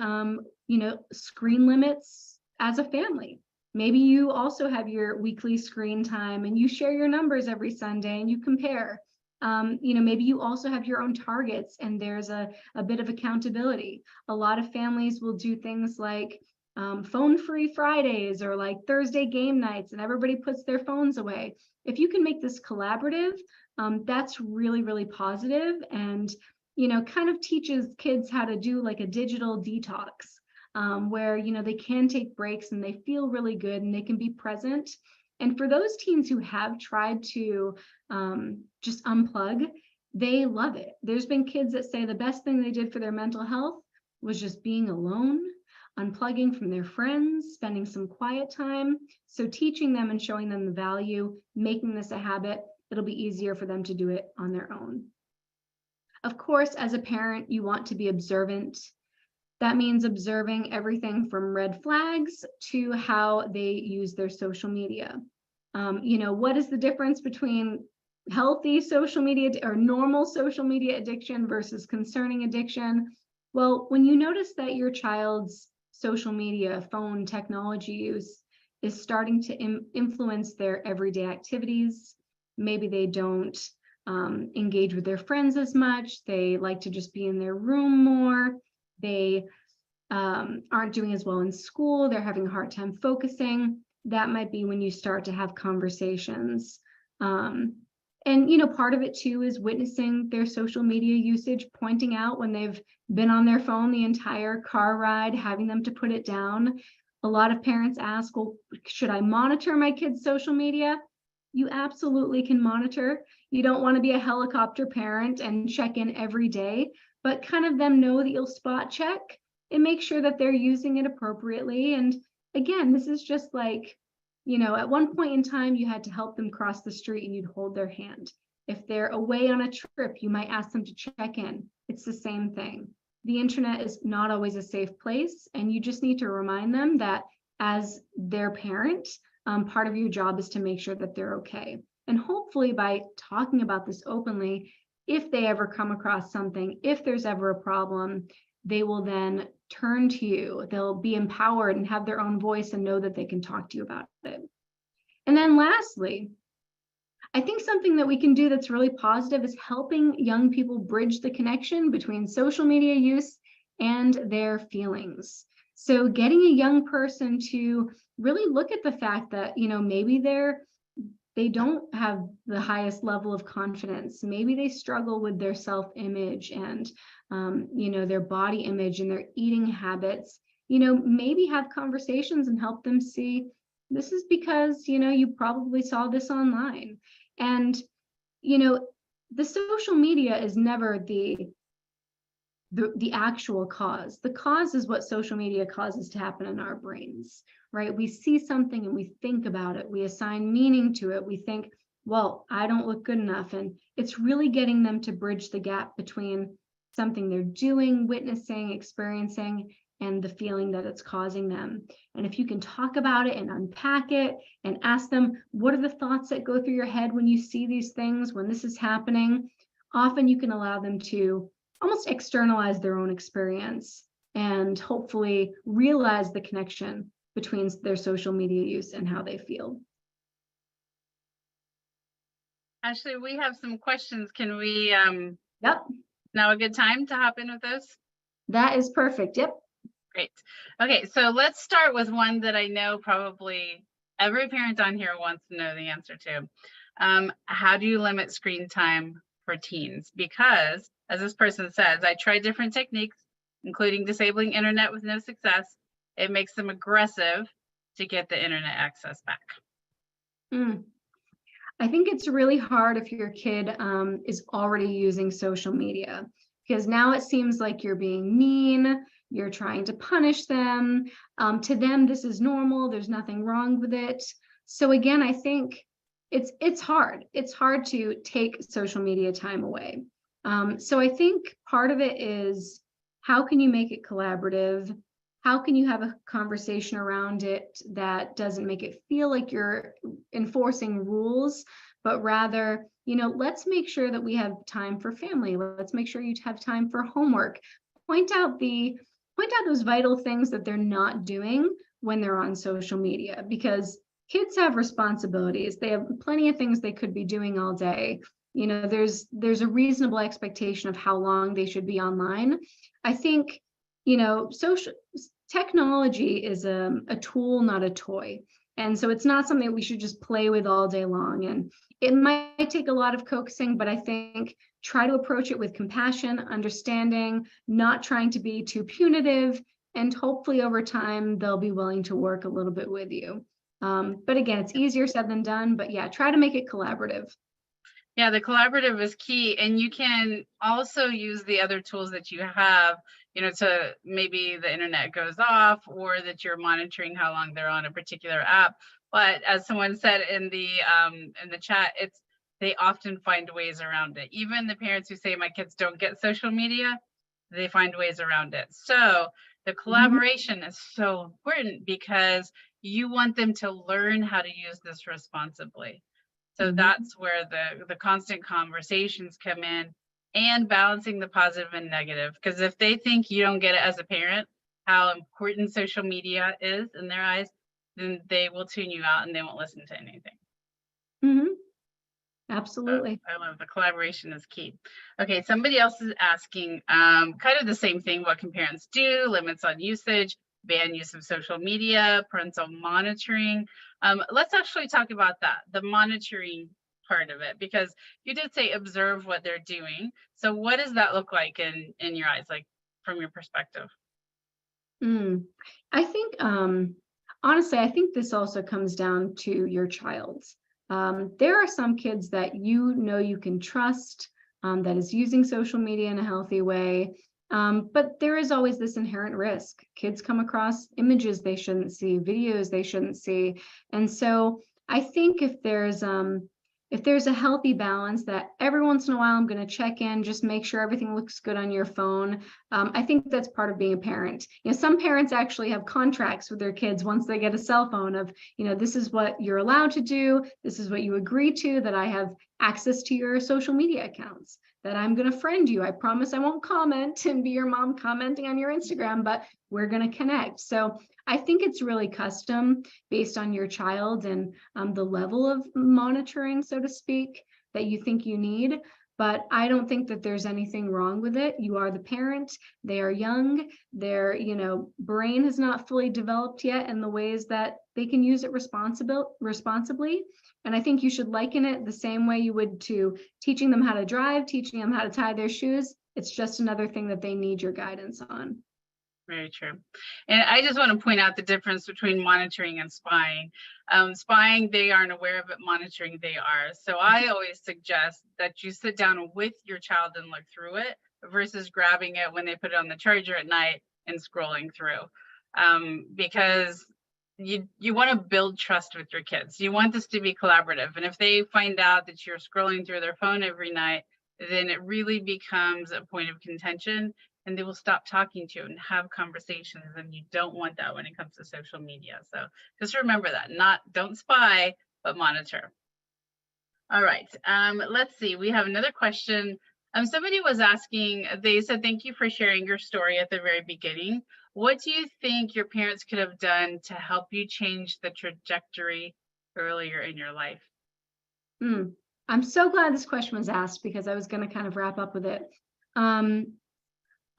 screen limits as a family. Maybe you also have your weekly screen time and you share your numbers every Sunday and you compare. Maybe you also have your own targets and there's a bit of accountability. A lot of families will do things like phone-free Fridays or like Thursday game nights, and everybody puts their phones away. If you can make this collaborative, that's really, really positive, and kind of teaches kids how to do like a digital detox, where they can take breaks and they feel really good and they can be present. And for those teens who have tried to just unplug, they love it. There's been kids that say the best thing they did for their mental health was just being alone, unplugging from their friends, spending some quiet time. So teaching them and showing them the value, making this a habit, it'll be easier for them to do it on their own. Of course, as a parent, you want to be observant. That means observing everything from red flags to how they use their social media. What is the difference between healthy social media or normal social media addiction versus concerning addiction? Well, when you notice that your child's social media, phone technology use is starting to influence their everyday activities, maybe they don't engage with their friends as much, they like to just be in their room more, they aren't doing as well in school, they're having a hard time focusing, that might be when you start to have conversations. And part of it too is witnessing their social media usage, pointing out when they've been on their phone the entire car ride, having them to put it down. A lot of parents ask, well, should I monitor my kids' social media? You absolutely can monitor. You don't want to be a helicopter parent and check in every day, but kind of them know that you'll spot check and make sure that they're using it appropriately. And again, this is just like, at one point in time, you had to help them cross the street and you'd hold their hand. If they're away on a trip, you might ask them to check in. It's the same thing. The internet is not always a safe place, and you just need to remind them that as their parent, part of your job is to make sure that they're okay. And hopefully by talking about this openly, if they ever come across something, if there's ever a problem, they will then turn to you. They'll be empowered and have their own voice and know that they can talk to you about it. And then lastly, I think something that we can do that's really positive is helping young people bridge the connection between social media use and their feelings. So getting a young person to really look at the fact that, maybe they don't have the highest level of confidence. Maybe they struggle with their self-image and, their body image and their eating habits. Maybe have conversations and help them see this is because, you probably saw this online. And, the social media is never the actual cause. The cause is what social media causes to happen in our brains, right? We see something and we think about it. We assign meaning to it. We think, well, I don't look good enough. And it's really getting them to bridge the gap between something they're doing, witnessing, experiencing, and the feeling that it's causing them. And if you can talk about it and unpack it and ask them, what are the thoughts that go through your head when you see these things, when this is happening? Often you can allow them to almost externalize their own experience and hopefully realize the connection between their social media use and how they feel. Ashley, we have some questions. Can we, Yep. Now a good time to hop in with those? That is perfect. Yep. Great. Okay, so let's start with one that I know probably every parent on here wants to know the answer to. How do you limit screen time for teens? Because, as this person says, I tried different techniques, including disabling internet with no success. It makes them aggressive to get the internet access back. I think it's really hard if your kid is already using social media, because now it seems like you're being mean, you're trying to punish them. To them, this is normal. There's nothing wrong with it. So again, I think it's hard. It's hard to take social media time away. So I think part of it is, how can you make it collaborative? How can you have a conversation around it that doesn't make it feel like you're enforcing rules, but rather, let's make sure that we have time for family. Let's make sure you have time for homework. Point out those vital things that they're not doing when they're on social media, because kids have responsibilities. They have plenty of things they could be doing all day. There's a reasonable expectation of how long they should be online. I think, social technology is a tool, not a toy. And so it's not something we should just play with all day long. And it might take a lot of coaxing, but I think try to approach it with compassion, understanding, not trying to be too punitive, and hopefully over time they'll be willing to work a little bit with you. But again, it's easier said than done, but yeah, try to make it collaborative. Yeah, the collaborative is key. And you can also use the other tools that you have, to maybe the internet goes off, or that you're monitoring how long they're on a particular app. But as someone said in the chat, they often find ways around it. Even the parents who say my kids don't get social media, they find ways around it. So the collaboration is so important, because you want them to learn how to use this responsibly. So that's where the constant conversations come in, and balancing the positive and negative. Because if they think you don't get it as a parent, how important social media is in their eyes, then they will tune you out and they won't listen to anything. Absolutely. I love the collaboration is key. Okay, somebody else is asking kind of the same thing. What can parents do? Limits on usage, ban use of social media, parental monitoring. Let's actually talk about that, the monitoring part of it, because you did say observe what they're doing. So what does that look like in your eyes, like from your perspective? I think, honestly, I think this also comes down to your child's. There are some kids that you can trust, that is using social media in a healthy way. But there is always this inherent risk. Kids come across images they shouldn't see, videos they shouldn't see. And so I think if there's a healthy balance, that every once in a while I'm going to check in, just make sure everything looks good on your phone. I think that's part of being a parent. Some parents actually have contracts with their kids once they get a cell phone of, this is what you're allowed to do. This is what you agree to, that I have access to your social media accounts, that I'm going to friend you. I promise I won't comment and be your mom commenting on your Instagram, but we're going to connect. So I think it's really custom based on your child and the level of monitoring, so to speak, that you think you need. But I don't think that there's anything wrong with it. You are the parent. They are young. Their, brain has not fully developed yet in the ways that they can use it responsibly. And I think you should liken it the same way you would to teaching them how to drive, teaching them how to tie their shoes. It's just another thing that they need your guidance on. Very true. And I just want to point out the difference between monitoring and spying. Spying, they aren't aware of it. Monitoring, they are. So I always suggest that you sit down with your child and look through it, versus grabbing it when they put it on the charger at night and scrolling through. Because you want to build trust with your kids. You want this to be collaborative. And if they find out that you're scrolling through their phone every night, then it really becomes a point of contention, and they will stop talking to you and have conversations. And you don't want that when it comes to social media. So just remember that, don't spy, but monitor. All right, let's see. We have another question. Somebody was asking, they said, thank you for sharing your story at the very beginning. What do you think your parents could have done to help you change the trajectory earlier in your life? I'm so glad this question was asked, because I was going to kind of wrap up with it.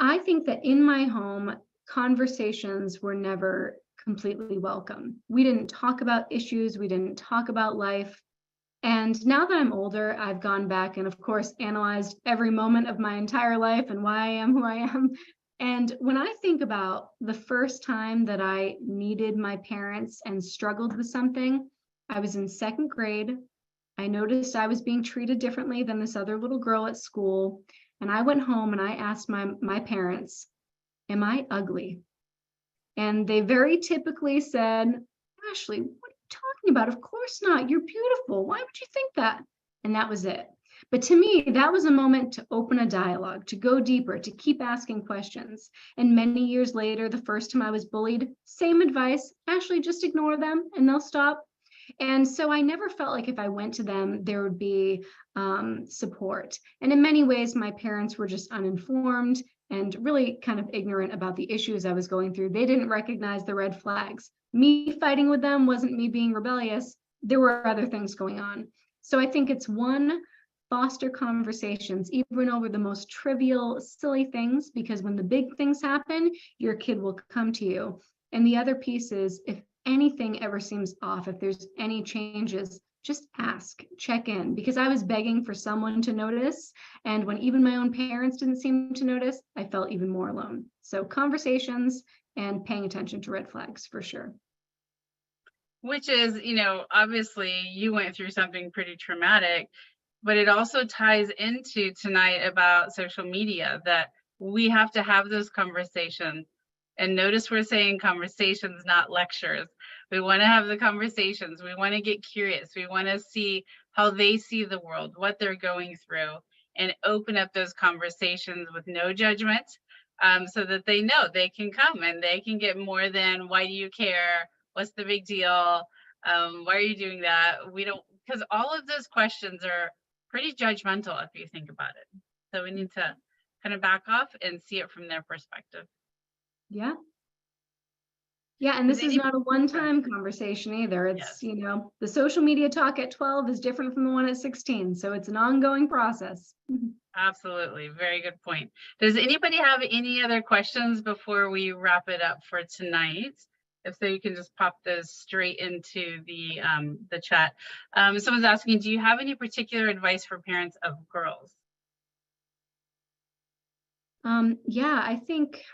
I think that in my home, conversations were never completely welcome. We didn't talk about issues. We didn't talk about life. And now that I'm older, I've gone back and, of course, analyzed every moment of my entire life and why I am who I am. And when I think about the first time that I needed my parents and struggled with something, I was in 2nd grade. I noticed I was being treated differently than this other little girl at school. And I went home and I asked my parents, am I ugly? And they very typically said, Ashley, what are you talking about? Of course not. You're beautiful. Why would you think that? And that was it. But to me, that was a moment to open a dialogue, to go deeper, to keep asking questions. And many years later, the first time I was bullied, same advice, Ashley, just ignore them and they'll stop. And so I never felt like if I went to them, there would be support. And in many ways, my parents were just uninformed and really kind of ignorant about the issues I was going through. They didn't recognize the red flags. Me fighting with them wasn't me being rebellious. There were other things going on. So I think it's one, foster conversations, even over the most trivial, silly things, because when the big things happen, your kid will come to you. And the other piece is, if anything ever seems off, if there's any changes, just ask, check in, because I was begging for someone to notice. And when even my own parents didn't seem to notice, I felt even more alone. So conversations and paying attention to red flags for sure. Which is, obviously you went through something pretty traumatic, but it also ties into tonight about social media, that we have to have those conversations. And notice we're saying conversations, not lectures. We want to have the conversations. We want to get curious. We want to see how they see the world, what they're going through, and open up those conversations with no judgment, so that they know they can come and they can get more than, why do you care? What's the big deal? Why are you doing that? We don't, because all of those questions are pretty judgmental if you think about it. So we need to kind of back off and see it from their perspective. Yeah. Yeah, and this is not a one-time conversation either. It's, Yes. The social media talk at 12 is different from the one at 16. So it's an ongoing process. Absolutely. Very good point. Does anybody have any other questions before we wrap it up for tonight? If so, you can just pop those straight into the chat. Someone's asking, do you have any particular advice for parents of girls? Yeah, I think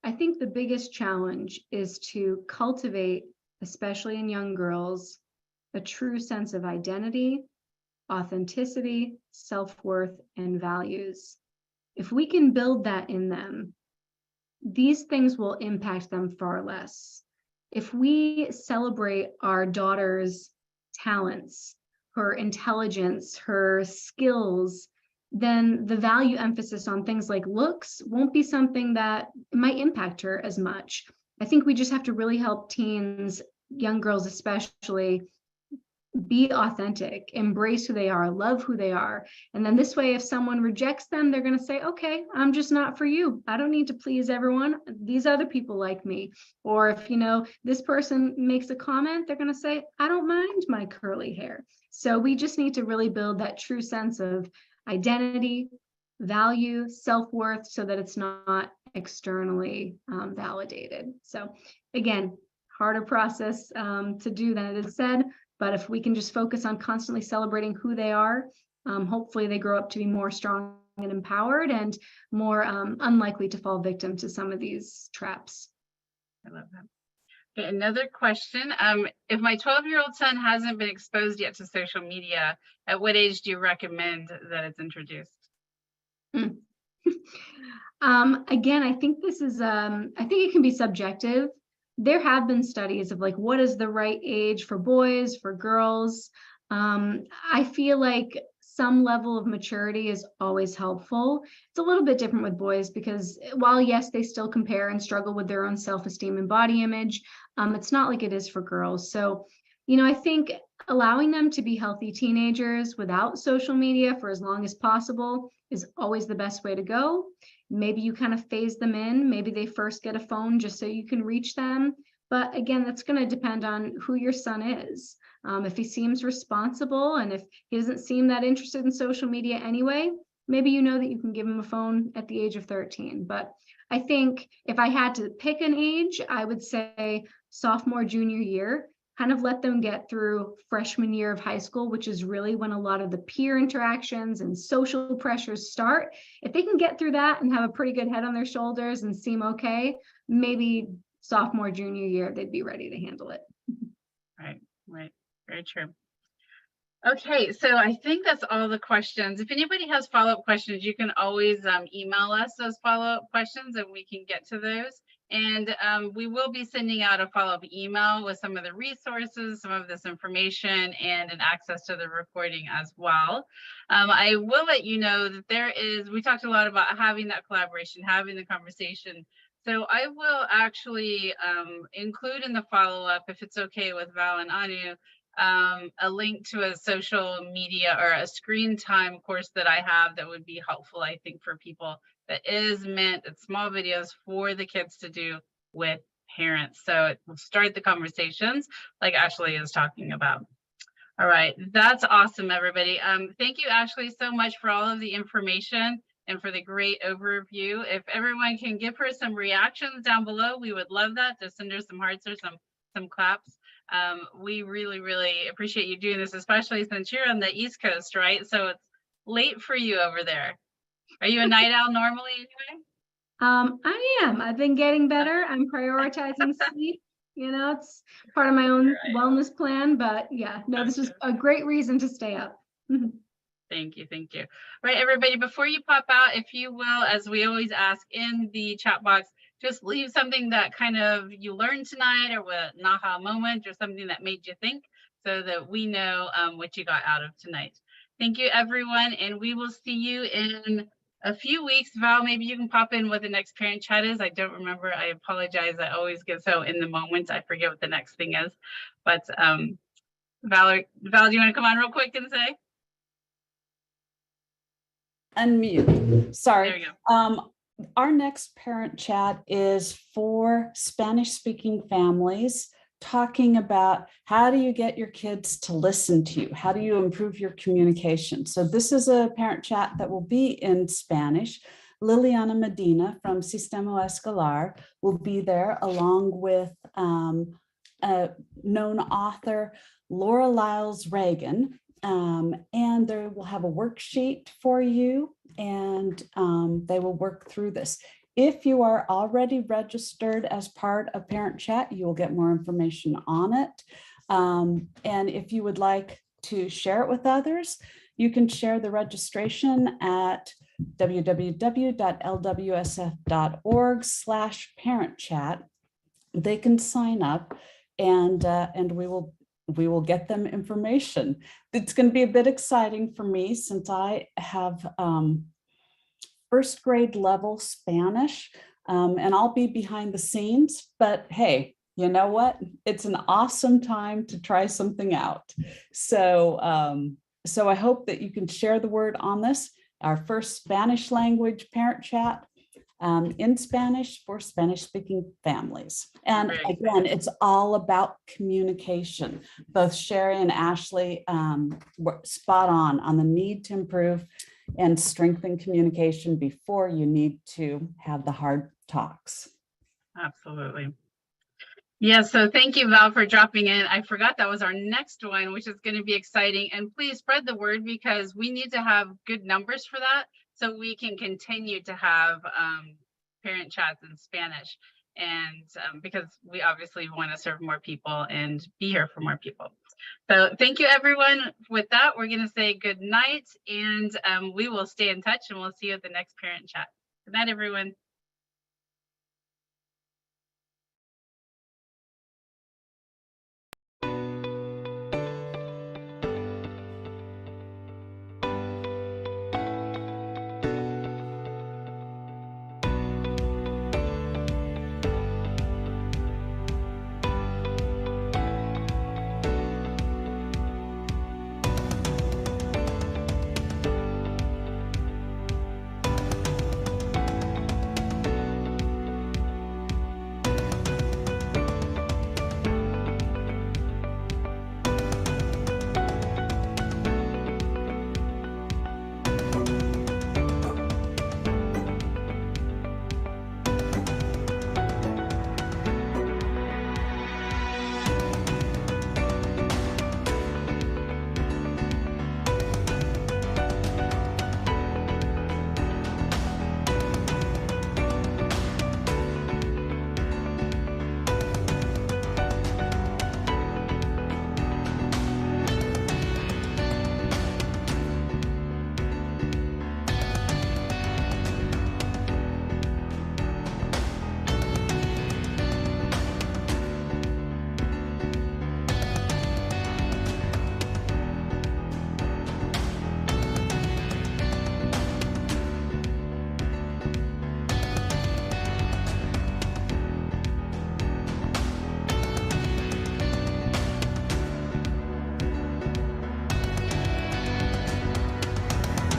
the biggest challenge is to cultivate, especially in young girls, a true sense of identity, authenticity, self-worth, and values. If we can build that in them, these things will impact them far less. If we celebrate our daughter's talents, her intelligence, her skills, then the value emphasis on things like looks won't be something that might impact her as much. I think we just have to really help teens, young girls especially, be authentic, embrace who they are, love who they are. And then this way, if someone rejects them, they're going to say, okay, I'm just not for you. I don't need to please everyone. These other people like me. Or if, this person makes a comment, they're going to say, I don't mind my curly hair. So we just need to really build that true sense of identity, value, self-worth, so that it's not externally validated. So again, harder process to do than it is said. But if we can just focus on constantly celebrating who they are, hopefully they grow up to be more strong and empowered and more unlikely to fall victim to some of these traps. I love that. Okay, another question. If my 12-year-old son hasn't been exposed yet to social media, at what age do you recommend that it's introduced? Again, I think this is, I think it can be subjective. There have been studies of like, what is the right age for boys, for girls? I feel like some level of maturity is always helpful. It's a little bit different with boys because while yes, they still compare and struggle with their own self-esteem and body image, it's not like it is for girls. So, I think allowing them to be healthy teenagers without social media for as long as possible is always the best way to go. Maybe you kind of phase them in. Maybe they first get a phone just so you can reach them. But again, that's going to depend on who your son is. If he seems responsible and if he doesn't seem that interested in social media anyway, maybe that you can give him a phone at the age of 13. But I think if I had to pick an age, I would say sophomore, junior year. Kind of let them get through freshman year of high school, which is really when a lot of the peer interactions and social pressures start. If they can get through that and have a pretty good head on their shoulders and seem okay, maybe sophomore, junior year, they'd be ready to handle it. Right. Very true. Okay, so I think that's all the questions. If anybody has follow-up questions, you can always email us those follow-up questions and we can get to those. And we will be sending out a follow-up email with some of the resources, some of this information, and an access to the recording as well. I will let you know that we talked a lot about having that collaboration, having the conversation. So I will actually include in the follow-up, if it's okay with Val and Anu, a link to a social media or a screen time course that I have that would be helpful, I think, for people, that is meant at small videos for the kids to do with parents. So it will start the conversations like Ashley is talking about. All right, that's awesome, everybody. Thank you, Ashley, so much for all of the information and for the great overview. If everyone can give her some reactions down below, we would love that. Just send her some hearts or some claps. We really, really appreciate you doing this, especially since you're on the East Coast, right? So it's late for you over there. Are you a night owl normally anyway? I am. I've been getting better. I'm prioritizing sleep. You know, it's part of my own wellness plan, but yeah, no, this is a great reason to stay up. Thank you, thank you. All right, everybody, before you pop out, if you will, as we always ask in the chat box, just leave something that kind of you learned tonight, or an aha moment, or something that made you think, so that we know what you got out of tonight. Thank you, everyone, and we will see you in a few weeks. Val, maybe you can pop in what the next parent chat is. I don't remember. I apologize. I always get so in the moment, I forget what the next thing is. But Val, do you want to come on real quick and say? Unmute. Sorry. There you go. Our next parent chat is for Spanish-speaking families, talking about how do you get your kids to listen to you? How do you improve your communication? So this is a parent chat that will be in Spanish. Liliana Medina from Sistema Escolar will be there, along with a known author, Laura Lyles Reagan. And they will have a worksheet for you, and they will work through this. If you are already registered as part of Parent Chat, you will get more information on it. And if you would like to share it with others, you can share the registration at www.lwsf.org/parentchat. They can sign up, and we will get them information. It's going to be a bit exciting for me, since I have first grade level Spanish, and I'll be behind the scenes, but hey, you know what? It's an awesome time to try something out. So I hope that you can share the word on this, our first Spanish language parent chat in Spanish for Spanish-speaking families. And again, it's all about communication. Both Sherry and Ashley were spot on the need to improve and strengthen communication before you need to have the hard talks. Absolutely. Yeah, so thank you, Val, for dropping in. I forgot that was our next one, which is going to be exciting. And please spread the word, because we need to have good numbers for that, so we can continue to have parent chats in Spanish. And because we obviously want to serve more people and be here for more people. So thank you, everyone. With that, we're going to say good night, and we will stay in touch, and we'll see you at the next parent chat. Good night, everyone.